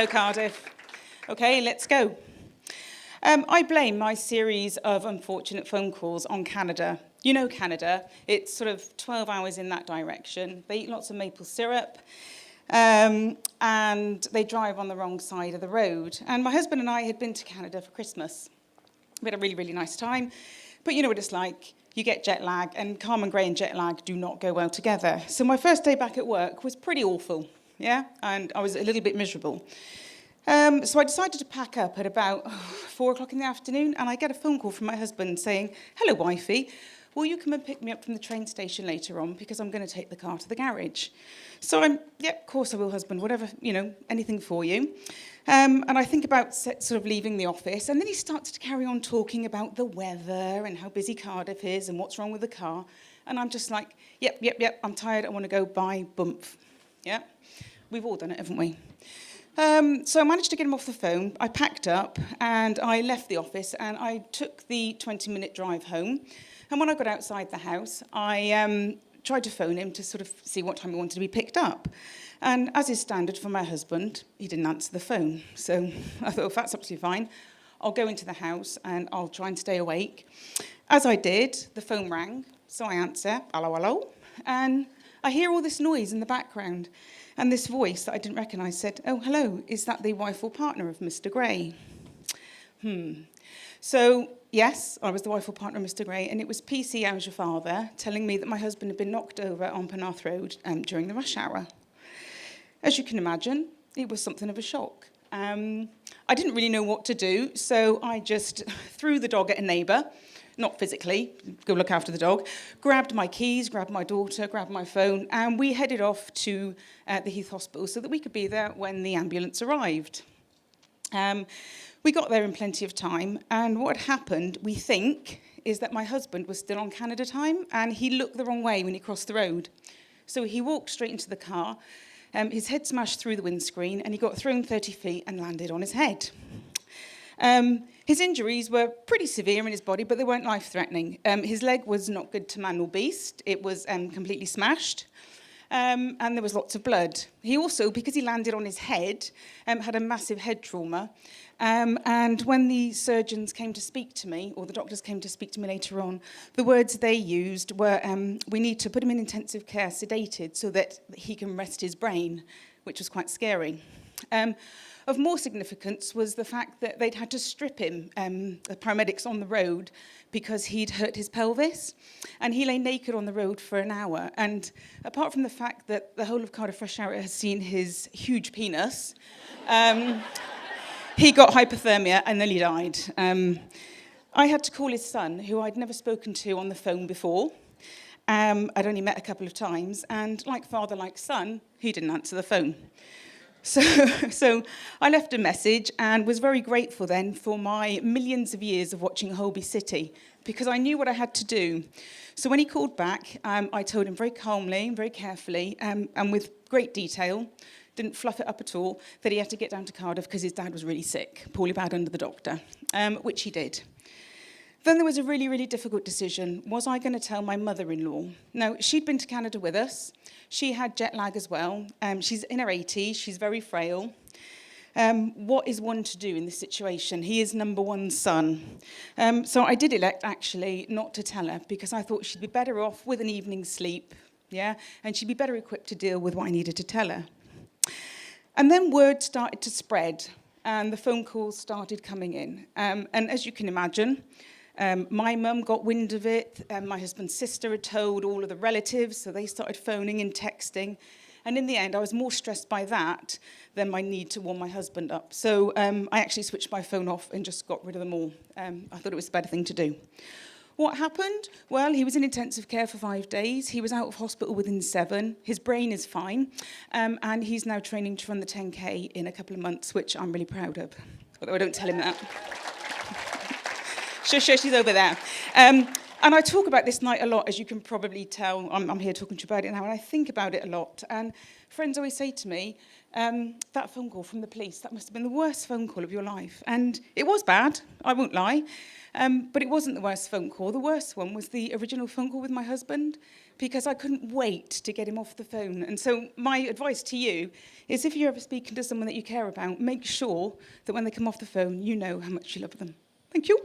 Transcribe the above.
Hello, Cardiff. Okay, let's go. I blame my series of unfortunate phone calls on Canada. You know Canada, it's sort of 12 hours in that direction. They eat lots of maple syrup, and they drive on the wrong side of the road. And my husband and I had been to Canada for Christmas. We had a really, really nice time. But you know what it's like. You get jet lag, and Carmen Gray and jet lag do not go well together. So my first day back at work was pretty awful, and I was a little bit miserable. So I decided to pack up at about 4 o'clock in the afternoon, and I get a phone call from my husband saying, "Hello, wifey, will you come and pick me up from the train station later on, because I'm going to take the car to the garage?" So of course I will, husband, whatever, anything for you. And I think about sort of leaving the office, and then he starts to carry on talking about the weather and how busy Cardiff is and what's wrong with the car. And I'm just like, yep, I'm tired, I want to go, bye, bump. Yeah, we've all done it, haven't we? So I managed to get him off the phone. I packed up and I left the office, and I took the 20-minute drive home. And when I got outside the house, I tried to phone him to sort of see what time he wanted to be picked up. And as is standard for my husband, he didn't answer the phone. So I thought, that's absolutely fine. I'll go into the house and I'll try and stay awake. As I did, the phone rang. So I answer, hello. And I hear all this noise in the background. And this voice that I didn't recognise said, "Oh, hello, is that the wife or partner of Mr. Gray?" So, yes, I was the wife or partner of Mr. Gray, and it was PC, how's your father, telling me that my husband had been knocked over on Penarth Road during the rush hour. As you can imagine, it was something of a shock. I didn't really know what to do, so I just threw the dog at a neighbour, not physically, go look after the dog, grabbed my keys, grabbed my daughter, grabbed my phone, and we headed off to the Heath Hospital so that we could be there when the ambulance arrived. We got there in plenty of time, and what had happened, we think, is that my husband was still on Canada time, and he looked the wrong way when he crossed the road. So he walked straight into the car, his head smashed through the windscreen, and he got thrown 30 feet and landed on his head. His injuries were pretty severe in his body, but they weren't life-threatening. His leg was not good to man or beast. It was completely smashed, and there was lots of blood. He also, because he landed on his head, had a massive head trauma. And when the surgeons came to speak to me, or the doctors came to speak to me later on, the words they used were, we need to put him in intensive care, sedated, so that he can rest his brain, which was quite scary. Of more significance was the fact that they'd had to strip him, the paramedics on the road, because he'd hurt his pelvis. And he lay naked on the road for an hour. And apart from the fact that the whole of Cardiff Rush Hour has seen his huge penis, he got hypothermia and nearly died. I had to call his son, who I'd never spoken to on the phone before. I'd only met a couple of times. And like father, like son, he didn't answer the phone. So I left a message and was very grateful then for my millions of years of watching Holby City, because I knew what I had to do. So when he called back, I told him very calmly, very carefully, and with great detail, didn't fluff it up at all, that he had to get down to Cardiff because his dad was really sick, poorly bad under the doctor, which he did. Then there was a really, really difficult decision. Was I going to tell my mother-in-law? Now, she'd been to Canada with us. She had jet lag as well. She's in her 80s. She's very frail. What is one to do in this situation? He is number one son. So I did elect, actually, not to tell her, because I thought she'd be better off with an evening's sleep, and she'd be better equipped to deal with what I needed to tell her. And then word started to spread, and the phone calls started coming in. And as you can imagine, my mum got wind of it, and my husband's sister had told all of the relatives, so they started phoning and texting. And in the end, I was more stressed by that than my need to warm my husband up. So I actually switched my phone off and just got rid of them all. I thought it was the better thing to do. What happened? Well, he was in intensive care for 5 days. He was out of hospital within 7. His brain is fine. And he's now training to run the 10K in a couple of months, which I'm really proud of. Although I don't tell him that. Shush, she's over there. And I talk about this night a lot, as you can probably tell. I'm here talking to you about it now, and I think about it a lot. And friends always say to me, that phone call from the police, that must have been the worst phone call of your life. And it was bad, I won't lie. But it wasn't the worst phone call. The worst one was the original phone call with my husband, because I couldn't wait to get him off the phone. And so my advice to you is, if you're ever speaking to someone that you care about, make sure that when they come off the phone, you know how much you love them. Thank you.